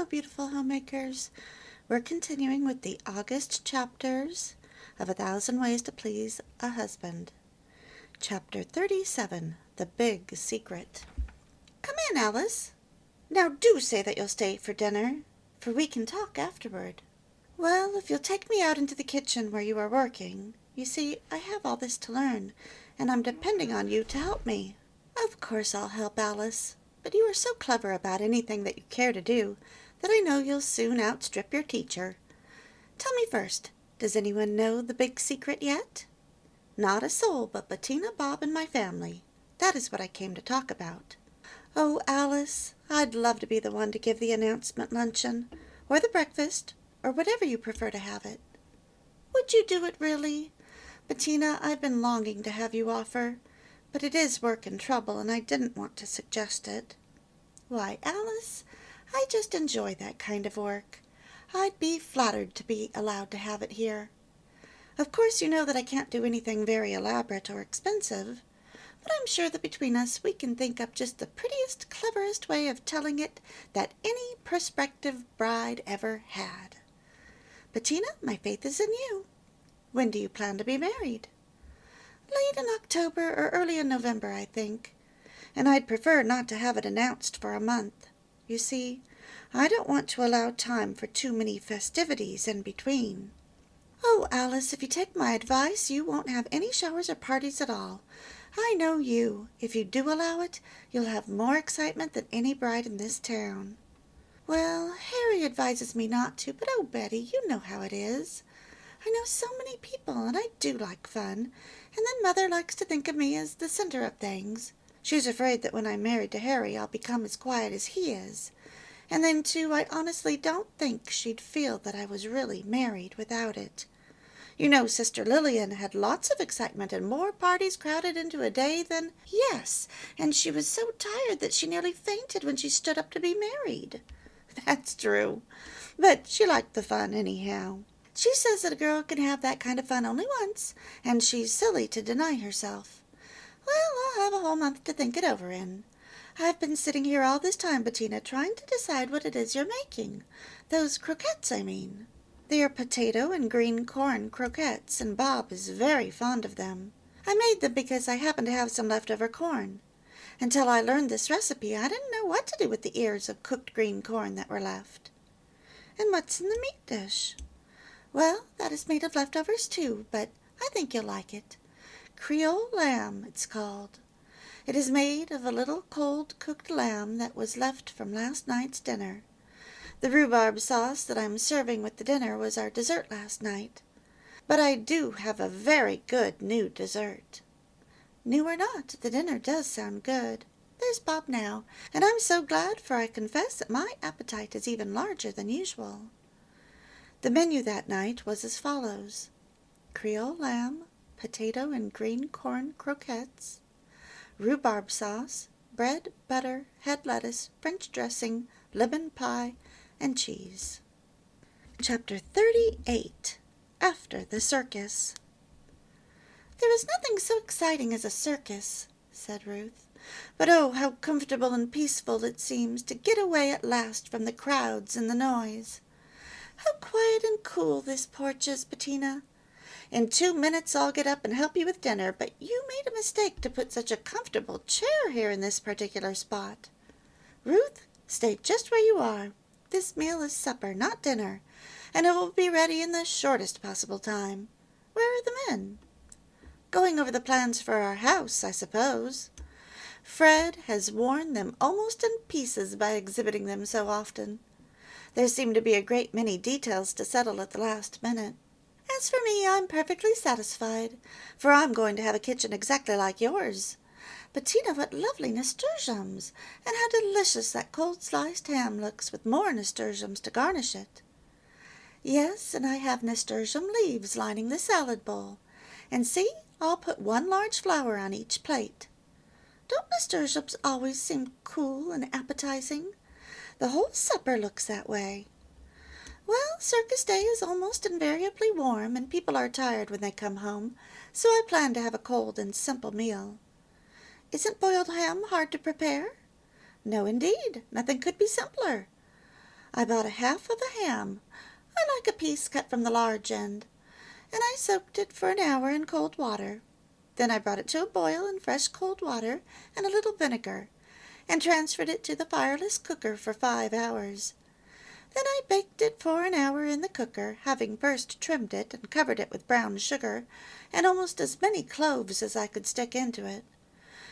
beautiful homemakers. We're continuing with the August chapters of 1,000 Ways to Please a Husband. Chapter 37, The Big Secret. Come in, Alice. Now do say that you'll stay for dinner, for we can talk afterward. Well, if you'll take me out into the kitchen where you are working. You see, I have all this to learn, and I'm depending on you to help me. Of course I'll help, Alice. But you are so clever about anything that you care to do that I know you'll soon outstrip your teacher. Tell me first, does anyone know the big secret yet? Not a soul but Bettina, Bob, and my family. That is what I came to talk about. Oh, Alice, I'd love to be the one to give the announcement luncheon, or the breakfast, or whatever you prefer to have it. Would you do it really? Bettina, I've been longing to have you offer, but it is work and trouble, and I didn't want to suggest it. Why, Alice, I just enjoy that kind of work. I'd be flattered to be allowed to have it here. Of course, you know that I can't do anything very elaborate or expensive, but I'm sure that between us we can think up just the prettiest, cleverest way of telling it that any prospective bride ever had. Bettina, my faith is in you. When do you plan to be married? Late in October or early in November, I think. And I'd prefer not to have it announced for a month. You see, I don't want to allow time for too many festivities in between. Oh, Alice, if you take my advice, you won't have any showers or parties at all. I know you. If you do allow it, you'll have more excitement than any bride in this town. Well, Harry advises me not to, but oh, Betty, you know how it is. I know so many people, and I do like fun, and then Mother likes to think of me as the center of things. She's afraid that when I'm married to Harry I'll become as quiet as he is. And then, too, I honestly don't think she'd feel that I was really married without it. You know, Sister Lillian had lots of excitement and more parties crowded into a day than— Yes, and she was so tired that she nearly fainted when she stood up to be married. That's true, but she liked the fun anyhow. She says that a girl can have that kind of fun only once, and she's silly to deny herself. Well, I'll have a whole month to think it over in. I've been sitting here all this time, Bettina, trying to decide what it is you're making. Those croquettes, I mean. They are potato and green corn croquettes, and Bob is very fond of them. I made them because I happened to have some leftover corn. Until I learned this recipe, I didn't know what to do with the ears of cooked green corn that were left. And what's in the meat dish? Well, that is made of leftovers too, but I think you'll like it. Creole lamb, it's called. It is made of a little cold-cooked lamb that was left from last night's dinner. The rhubarb sauce that I'm serving with the dinner was our dessert last night. But I do have a very good new dessert. New or not, the dinner does sound good. There's Bob now, and I'm so glad, for I confess that my appetite is even larger than usual. The menu that night was as follows: Creole lamb, potato and green corn croquettes, rhubarb sauce, bread, butter, head lettuce, French dressing, lemon pie, and cheese. Chapter 38. After the Circus. There is nothing so exciting as a circus, said Ruth. But oh, how comfortable and peaceful it seems to get away at last from the crowds and the noise. How quiet and cool this porch is, Bettina. In 2 minutes I'll get up and help you with dinner, but you made a mistake to put such a comfortable chair here in this particular spot. Ruth, stay just where you are. This meal is supper, not dinner, and it will be ready in the shortest possible time. Where are the men? Going over the plans for our house, I suppose. Fred has worn them almost in pieces by exhibiting them so often. There seem to be a great many details to settle at the last minute. As for me, I'm perfectly satisfied, for I'm going to have a kitchen exactly like yours. Bettina, what lovely nasturtiums, and how delicious that cold sliced ham looks with more nasturtiums to garnish it. Yes, and I have nasturtium leaves lining the salad bowl. And see, I'll put 1 large flower on each plate. Don't nasturtiums always seem cool and appetizing? The whole supper looks that way. Well, circus day is almost invariably warm, and people are tired when they come home, so I plan to have a cold and simple meal. Isn't boiled ham hard to prepare? No, indeed. Nothing could be simpler. I bought a half of a ham. I like a piece cut from the large end, and I soaked it for an hour in cold water. Then I brought it to a boil in fresh cold water and a little vinegar, and transferred it to the fireless cooker for 5 hours. Then I baked it for an hour in the cooker, having first trimmed it and covered it with brown sugar and almost as many cloves as I could stick into it.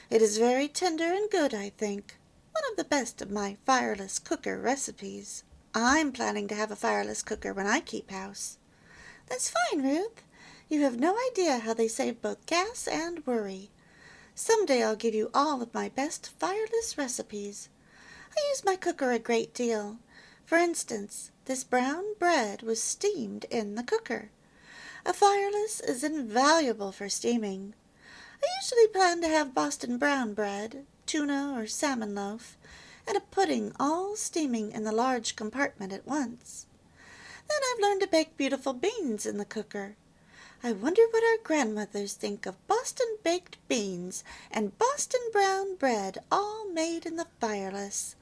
It is very tender and good, I think. One of the best of my fireless cooker recipes. I'm planning to have a fireless cooker when I keep house. That's fine, Ruth. You have no idea how they save both gas and worry. Some day I'll give you all of my best fireless recipes. I use my cooker a great deal. For instance, this brown bread was steamed in the cooker. A fireless is invaluable for steaming. I usually plan to have Boston brown bread, tuna or salmon loaf, and a pudding all steaming in the large compartment at once. Then I've learned to bake beautiful beans in the cooker. I wonder what our grandmothers think of Boston baked beans and Boston brown bread all made in the fireless.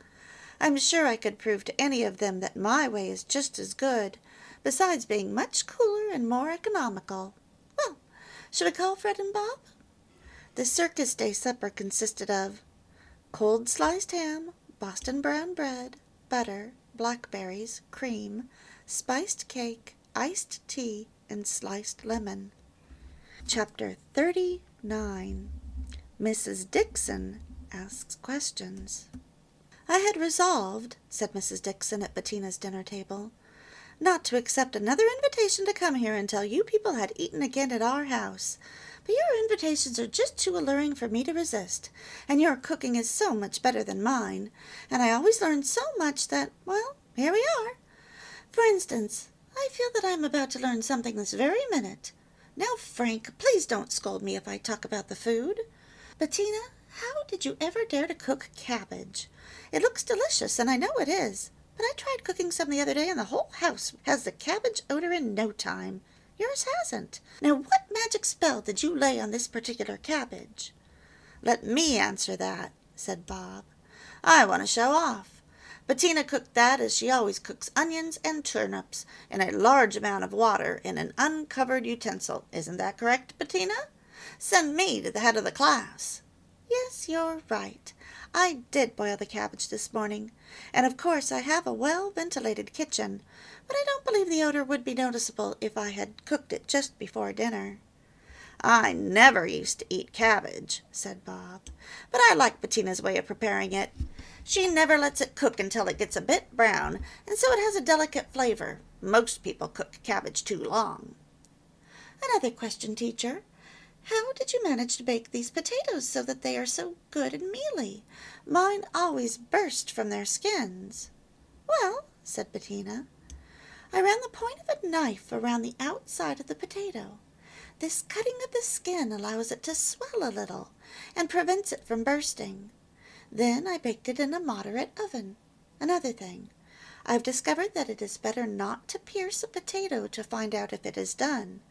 I'm sure I could prove to any of them that my way is just as good, besides being much cooler and more economical. Well, shall we call Fred and Bob? The circus day supper consisted of cold sliced ham, Boston brown bread, butter, blackberries, cream, spiced cake, iced tea, and sliced lemon. Chapter 39. Mrs. Dixon Asks Questions. I had resolved, said Mrs. Dixon at Bettina's dinner table, not to accept another invitation to come here until you people had eaten again at our house. But your invitations are just too alluring for me to resist, and your cooking is so much better than mine, and I always learn so much that, well, here we are. For instance, I feel that I am about to learn something this very minute. Now, Frank, please don't scold me if I talk about the food. Bettina, how did you ever dare to cook cabbage? It looks delicious, and I know it is, but I tried cooking some the other day, and the whole house has the cabbage odor in no time. Yours hasn't. Now, what magic spell did you lay on this particular cabbage? Let me answer that, said Bob. I want to show off. Bettina cooked that as she always cooks onions and turnips in a large amount of water in an uncovered utensil. Isn't that correct, Bettina? Send me to the head of the class. Yes, you're right. I did boil the cabbage this morning, and of course I have a well-ventilated kitchen, but I don't believe the odor would be noticeable if I had cooked it just before dinner. I never used to eat cabbage, said Bob, but I like Bettina's way of preparing it. She never lets it cook until it gets a bit brown, and so it has a delicate flavor. Most people cook cabbage too long. Another question, teacher. How did you manage to bake these potatoes so that they are so good and mealy? Mine always burst from their skins. Well, said Bettina, I ran the point of a knife around the outside of the potato. This cutting of the skin allows it to swell a little and prevents it from bursting. Then I baked it in a moderate oven. Another thing, I've discovered that it is better not to pierce a potato to find out if it is done.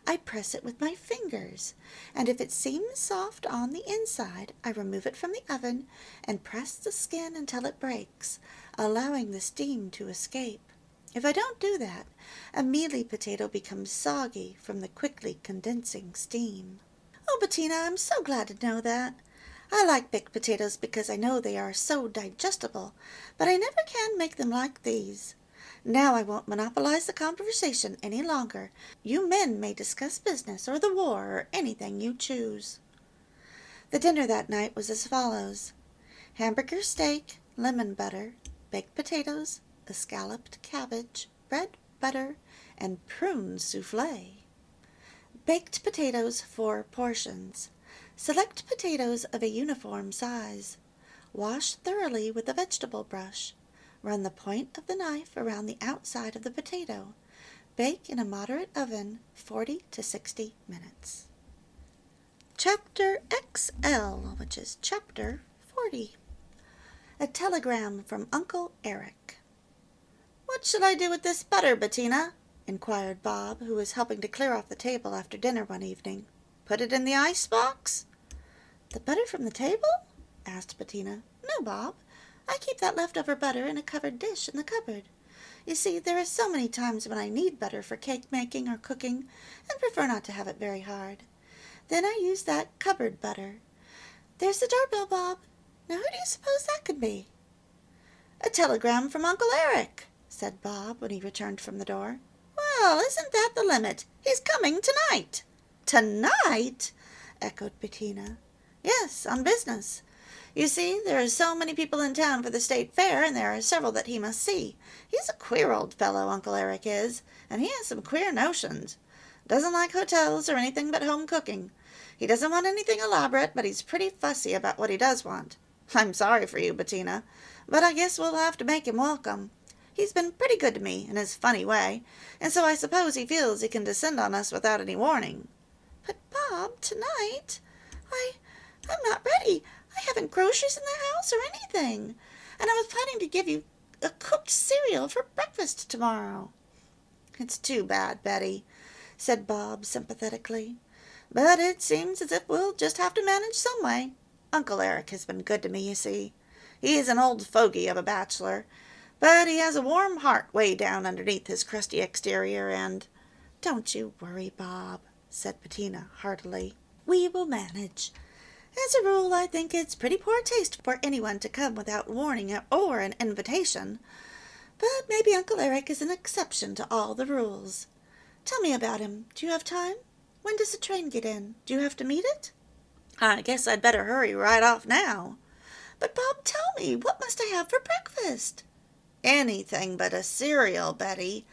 I press it with my fingers, and if it seems soft on the inside, I remove it from the oven and press the skin until it breaks, allowing the steam to escape. If I don't do that, a mealy potato becomes soggy from the quickly condensing steam. Oh, Bettina, I'm so glad to know that. I like baked potatoes because I know they are so digestible, but I never can make them like these. Now I won't monopolize the conversation any longer. You men may discuss business or the war or anything you choose. The dinner that night was as follows: hamburger steak, lemon butter, baked potatoes, escalloped cabbage, bread, butter, and prune souffle. Baked potatoes 4 portions. Select potatoes of a uniform size. Wash thoroughly with a vegetable brush. Run the point of the knife around the outside of the potato. Bake in a moderate oven 40 to 60 minutes. Chapter XL, which is Chapter 40. A telegram from Uncle Eric. What shall I do with this butter, Bettina? Inquired Bob, who was helping to clear off the table after dinner one evening. Put it in the ice box? The butter from the table? Asked Bettina. No, Bob. I keep that leftover butter in a covered dish in the cupboard. You see, there are so many times when I need butter for cake making or cooking, and prefer not to have it very hard. Then I use that cupboard butter. There's the doorbell, Bob. Now who do you suppose that could be?" "A telegram from Uncle Eric," said Bob when he returned from the door. "Well, isn't that the limit? He's coming tonight." "Tonight?" echoed Bettina. "Yes, on business. You see, there are so many people in town for the state fair, and there are several that he must see. He's a queer old fellow, Uncle Eric is, and he has some queer notions. Doesn't like hotels or anything but home cooking. He doesn't want anything elaborate, but he's pretty fussy about what he does want. I'm sorry for you, Bettina, but I guess we'll have to make him welcome. He's been pretty good to me, in his funny way, and so I suppose he feels he can descend on us without any warning." "But, Bob, tonight? I'm not ready. I haven't groceries in the house or anything, and I was planning to give you a cooked cereal for breakfast tomorrow." "It's too bad, Betty," said Bob sympathetically, "but it seems as if we'll just have to manage some way. Uncle Eric has been good to me, you see. He is an old fogey of a bachelor, but he has a warm heart way down underneath his crusty exterior, and—" "Don't you worry, Bob," said Bettina heartily. "We will manage. As a rule, I think it's pretty poor taste for anyone to come without warning or an invitation, but maybe Uncle Eric is an exception to all the rules. Tell me about him. Do you have time? When does the train get in? Do you have to meet it?" "I guess I'd better hurry right off now." "But, Bob, tell me, what must I have for breakfast?" "Anything but a cereal, Betty.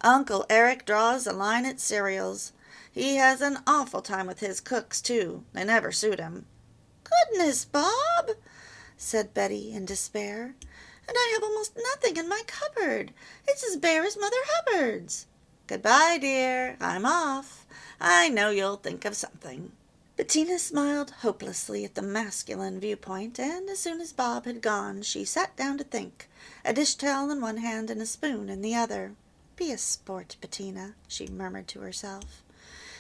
Uncle Eric draws a line at cereals. He has an awful time with his cooks, too. They never suit him." "Goodness, Bob!" said Betty in despair. "And I have almost nothing in my cupboard. It's as bare as Mother Hubbard's." "Goodbye, dear. I'm off. I know you'll think of something." Bettina smiled hopelessly at the masculine viewpoint, and as soon as Bob had gone she sat down to think, a dish-towel in one hand and a spoon in the other. "Be a sport, Bettina," she murmured to herself.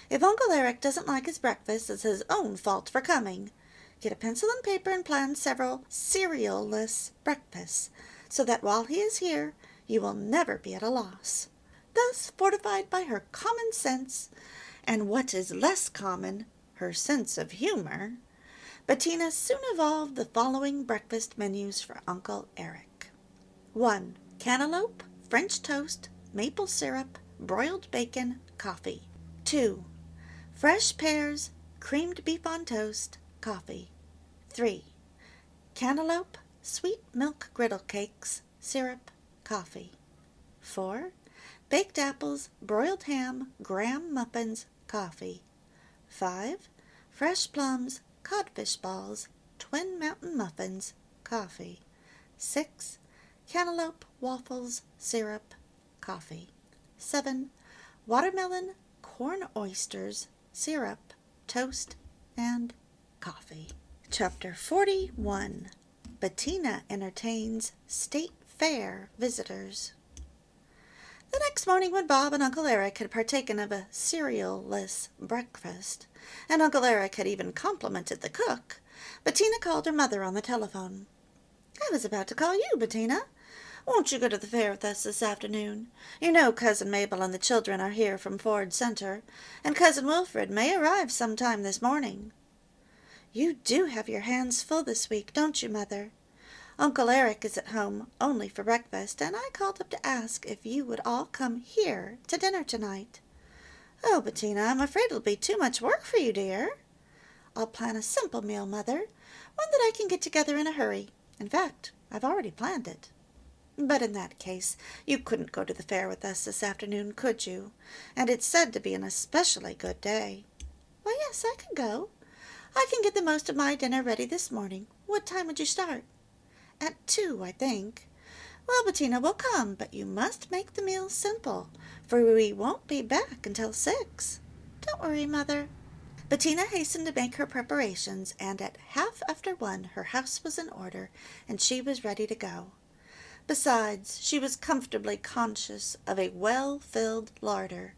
"If Uncle Eric doesn't like his breakfast, it's his own fault for coming. Get a pencil and paper and plan several cereal-less breakfasts, so that while he is here you will never be at a loss." Thus, fortified by her common sense, and what is less common, her sense of humor, Bettina soon evolved the following breakfast menus for Uncle Eric. 1. Cantaloupe, French toast, maple syrup, broiled bacon, coffee. 2. Fresh pears, creamed beef on toast, coffee. 3. Cantaloupe, sweet milk griddle cakes, syrup, coffee. 4. Baked apples, broiled ham, graham muffins, coffee. 5. Fresh plums, codfish balls, twin mountain muffins, coffee. 6. Cantaloupe, waffles, syrup, coffee. 7. Watermelon, corn oysters, syrup, toast, and coffee. Chapter 41. Bettina entertains State Fair visitors. The next morning, when Bob and Uncle Eric had partaken of a cereal-less breakfast, and Uncle Eric had even complimented the cook, Bettina called her mother on the telephone. "I was about to call you, Bettina. Won't you go to the fair with us this afternoon? You know Cousin Mabel and the children are here from Ford Center, and Cousin Wilfred may arrive some time this morning." "You do have your hands full this week, don't you, Mother? Uncle Eric is at home only for breakfast, and I called up to ask if you would all come here to dinner tonight." "Oh, Bettina, I'm afraid it'll be too much work for you, dear." "I'll plan a simple meal, Mother, one that I can get together in a hurry. In fact, I've already planned it." "But in that case, you couldn't go to the fair with us this afternoon, could you? And it's said to be an especially good day." "Why, yes, I can go. I can get the most of my dinner ready this morning. What time would you start?" "At 2, I think." "Well, Bettina, we'll come, but you must make the meal simple, for we won't be back until 6. "Don't worry, Mother." Bettina hastened to make her preparations, and at 1:30 her house was in order, and she was ready to go. Besides, she was comfortably conscious of a well-filled larder,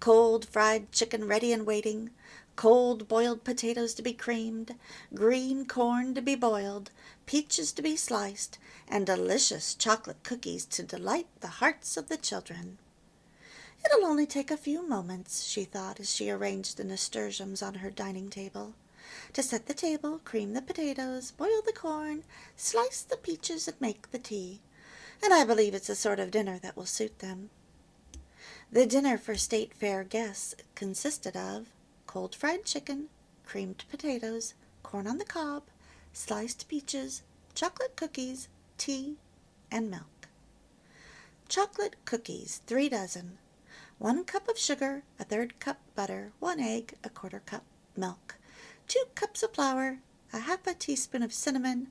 cold fried chicken ready and waiting, cold boiled potatoes to be creamed, green corn to be boiled, peaches to be sliced, and delicious chocolate cookies to delight the hearts of the children. It'll only take a few moments, she thought as she arranged the nasturtiums on her dining table. To set the table, cream the potatoes, boil the corn, slice the peaches, and make the tea. And I believe it's a sort of dinner that will suit them. The dinner for State Fair guests consisted of cold fried chicken, creamed potatoes, corn on the cob, sliced peaches, chocolate cookies, tea, and milk. Chocolate cookies, 3 dozen. 1 cup of sugar, a 1/3 cup butter, 1 egg, a 1/4 cup milk, 2 cups of flour, a 1/2 teaspoon of cinnamon,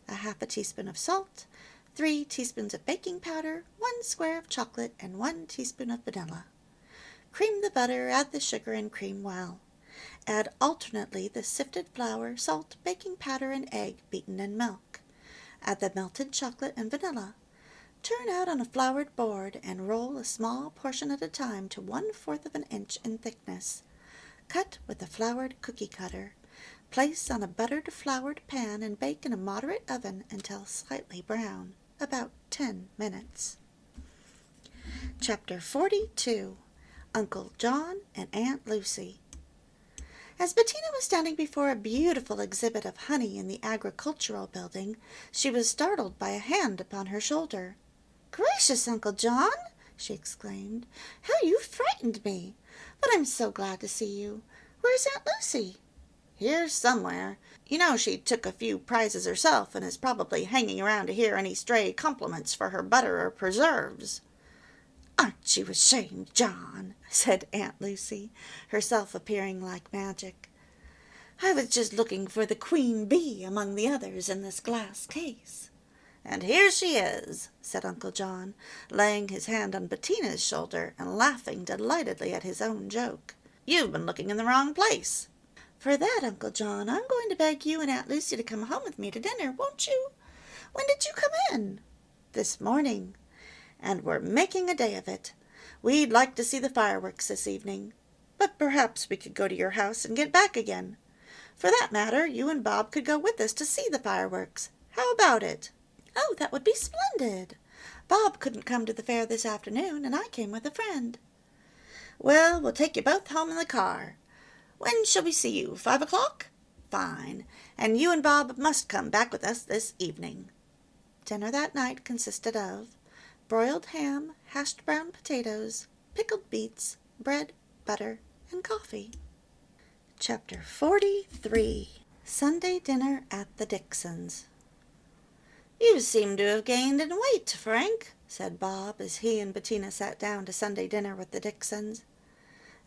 a 1/2 teaspoon of salt, 3 teaspoons of baking powder, 1 square of chocolate, and 1 teaspoon of vanilla. Cream the butter, add the sugar, and cream well. Add alternately the sifted flour, salt, baking powder, and egg beaten in milk. Add the melted chocolate and vanilla. Turn out on a floured board and roll a small portion at a time to 1/4 of an inch in thickness. Cut with a floured cookie cutter. Place on a buttered floured pan and bake in a moderate oven until slightly brown, about 10 minutes. Chapter 42. Uncle John and Aunt Lucy. As Bettina was standing before a beautiful exhibit of honey in the agricultural building, she was startled by a hand upon her shoulder. "Gracious, Uncle John!" she exclaimed. "How you frightened me! But I'm so glad to see you. Where's Aunt Lucy?" "Here somewhere. You know she took a few prizes herself and is probably hanging around to hear any stray compliments for her butter or preserves." "Aren't you ashamed, John?" said Aunt Lucy, herself appearing like magic. "I was just looking for the queen bee among the others in this glass case." "And here she is," said Uncle John, laying his hand on Bettina's shoulder and laughing delightedly at his own joke. "You've been looking in the wrong place." "For that, Uncle John, I'm going to beg you and Aunt Lucy to come home with me to dinner, won't you? When did you come in?" "This morning. And we're making a day of it. We'd like to see the fireworks this evening. But perhaps we could go to your house and get back again. For that matter, you and Bob could go with us to see the fireworks. How about it?" "Oh, that would be splendid. Bob couldn't come to the fair this afternoon, and I came with a friend." "Well, we'll take you both home in the car. When shall we see you? 5 o'clock? Fine. And you and Bob must come back with us this evening." Dinner that night consisted of broiled ham, hashed brown potatoes, pickled beets, bread, butter, and coffee. Chapter 43. Sunday Dinner at the Dixons. "You seem to have gained in weight, Frank," said Bob, as he and Bettina sat down to Sunday dinner with the Dixons.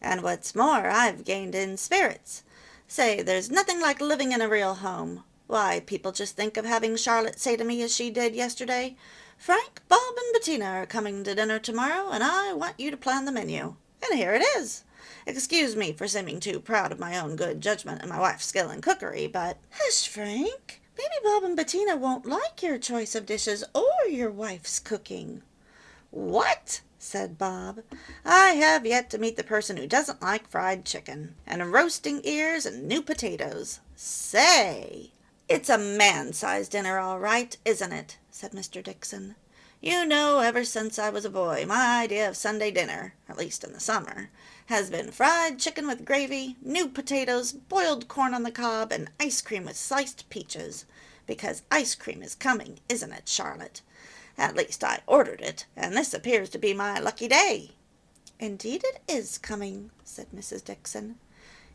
"And what's more, I've gained in spirits. Say, there's nothing like living in a real home. Why, people just think of having Charlotte say to me as she did yesterday, 'Frank, Bob, and Bettina are coming to dinner tomorrow, and I want you to plan the menu.' And here it is. Excuse me for seeming too proud of my own good judgment and my wife's skill in cookery, but—" "Hush, Frank. Maybe Bob and Bettina won't like your choice of dishes or your wife's cooking." "What?" said Bob. "I have yet to meet the person who doesn't like fried chicken, and roasting ears, and new potatoes. Say, it's a man-sized dinner, all right, isn't it?" said Mr. Dixon. "You know, ever since I was a boy, my idea of Sunday dinner, at least in the summer, has been fried chicken with gravy, new potatoes, boiled corn on the cob, and ice cream with sliced peaches. Because ice cream is coming, isn't it, Charlotte? At least I ordered it, and this appears to be my lucky day." "Indeed it is coming," said Mrs. Dixon.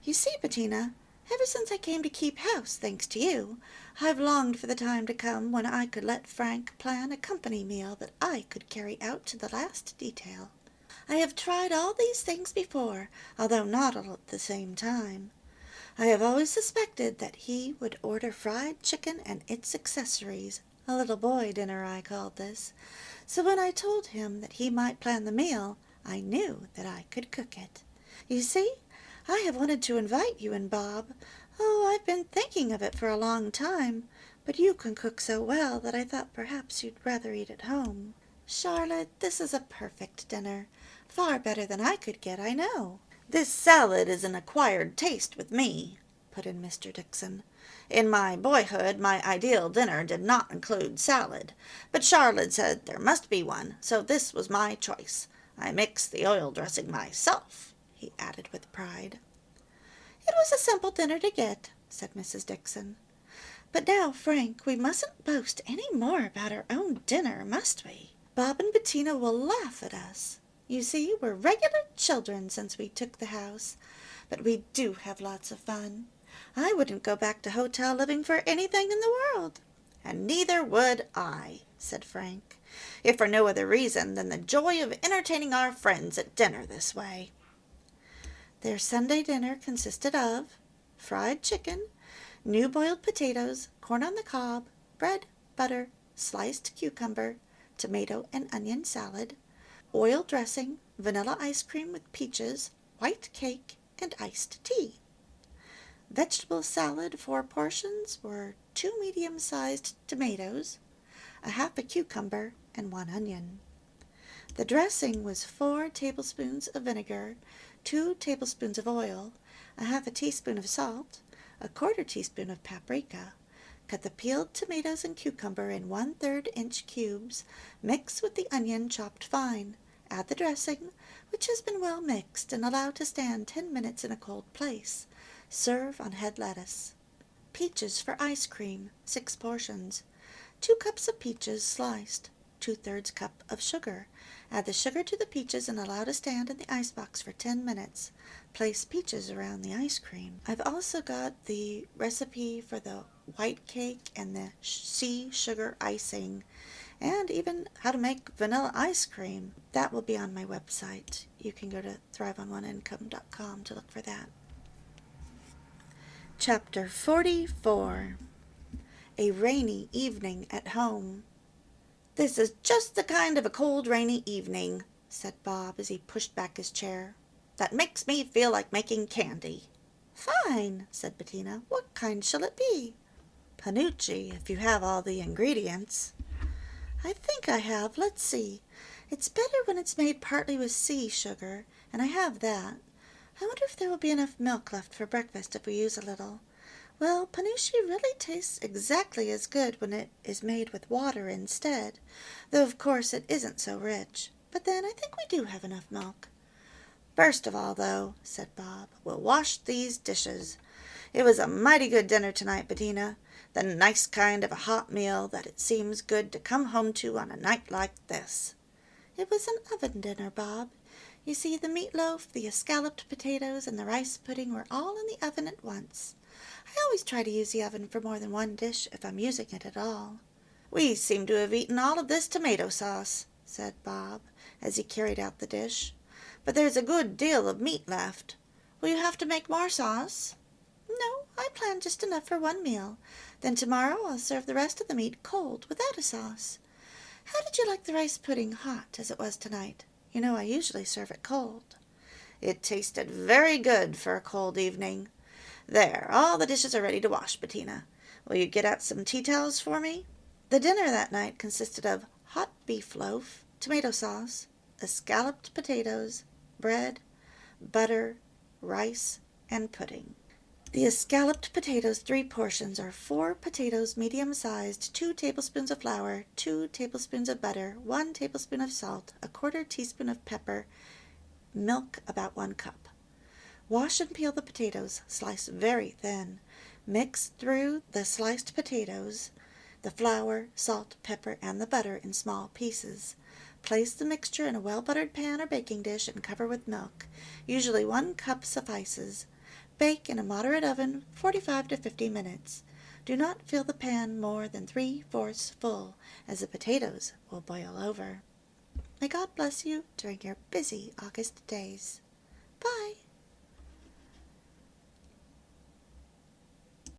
"You see, Bettina, ever since I came to keep house, thanks to you, I've longed for the time to come when I could let Frank plan a company meal that I could carry out to the last detail. I have tried all these things before, although not all at the same time. I have always suspected that he would order fried chicken and its accessories, a little boy dinner I called this, so when I told him that he might plan the meal, I knew that I could cook it. You see, I have wanted to invite you and Bob. Oh, I've been thinking of it for a long time, but you can cook so well that I thought perhaps you'd rather eat at home. Charlotte, this is a perfect dinner, far better than I could get, I know." "This salad is an acquired taste with me," put in Mr. Dixon. "In my boyhood my ideal dinner did not include salad, but Charlotte said there must be one, so this was my choice. I mixed the oil dressing myself," he added with pride. "It was a simple dinner to get," said Mrs. Dixon. "But now, Frank, we mustn't boast any more about our own dinner, must we? Bob and Bettina will laugh at us. You see, we're regular children since we took the house, but we do have lots of fun. I wouldn't go back to hotel living for anything in the world." "And neither would I," said Frank, "if for no other reason than the joy of entertaining our friends at dinner this way." Their Sunday dinner consisted of fried chicken, new boiled potatoes, corn on the cob, bread, butter, sliced cucumber, tomato and onion salad, oil dressing, vanilla ice cream with peaches, white cake, and iced tea. Vegetable salad, 4 portions, were 2 medium-sized tomatoes, a half a cucumber, and 1 onion. The dressing was 4 tablespoons of vinegar, 2 tablespoons of oil, a half a teaspoon of salt, a 1/4 teaspoon of paprika. Cut the peeled tomatoes and cucumber in 1/3 inch cubes, mix with the onion chopped fine. Add the dressing, which has been well mixed, and allow to stand 10 minutes in a cold place. Serve on head lettuce. Peaches for ice cream, 6 portions. 2 cups of peaches sliced, 2/3 cup of sugar. Add the sugar to the peaches and allow to stand in the icebox for 10 minutes. Place peaches around the ice cream. I've also got the recipe for the white cake and the sea sugar icing, and even how to make vanilla ice cream. That will be on my website. You can go to thriveononeIncome.com to look for that. Chapter 44. A Rainy Evening at Home. "This is just the kind of a cold, rainy evening," said Bob as he pushed back his chair, "that makes me feel like making candy." "Fine," said Bettina. "What kind shall it be?" "Panucci, if you have all the ingredients." "I think I have. Let's see. It's better when it's made partly with sea sugar, and I have that. I wonder if there will be enough milk left for breakfast if we use a little. Well, panucci really tastes exactly as good when it is made with water instead, though of course it isn't so rich. But then I think we do have enough milk." "First of all, though," said Bob, "we'll wash these dishes. It was a mighty good dinner tonight, Bettina. The nice kind of a hot meal that it seems good to come home to on a night like this." "It was an oven dinner, Bob. You see, the meatloaf, the escalloped potatoes, and the rice pudding were all in the oven at once. I always try to use the oven for more than one dish if I'm using it at all." "We seem to have eaten all of this tomato sauce," said Bob, as he carried out the dish. "But there's a good deal of meat left. Will you have to make more sauce?" "No, I planned just enough for one meal. Then tomorrow I'll serve the rest of the meat cold, without a sauce. How did you like the rice pudding hot, as it was tonight? You know I usually serve it cold." "It tasted very good for a cold evening. There, all the dishes are ready to wash, Bettina. Will you get out some tea towels for me?" The dinner that night consisted of hot beef loaf, tomato sauce, escalloped potatoes, bread, butter, rice, and pudding. The escalloped potatoes 3 portions are 4 potatoes medium-sized, 2 tablespoons of flour, 2 tablespoons of butter, 1 tablespoon of salt, a 1/4 teaspoon of pepper, milk about 1 cup. Wash and peel the potatoes, slice very thin. Mix through the sliced potatoes the flour, salt, pepper, and the butter in small pieces. Place the mixture in a well-buttered pan or baking dish and cover with milk. Usually 1 cup suffices. Bake in a moderate oven 45 to 50 minutes. Do not fill the pan more than 3/4 full, as the potatoes will boil over. May God bless you during your busy August days.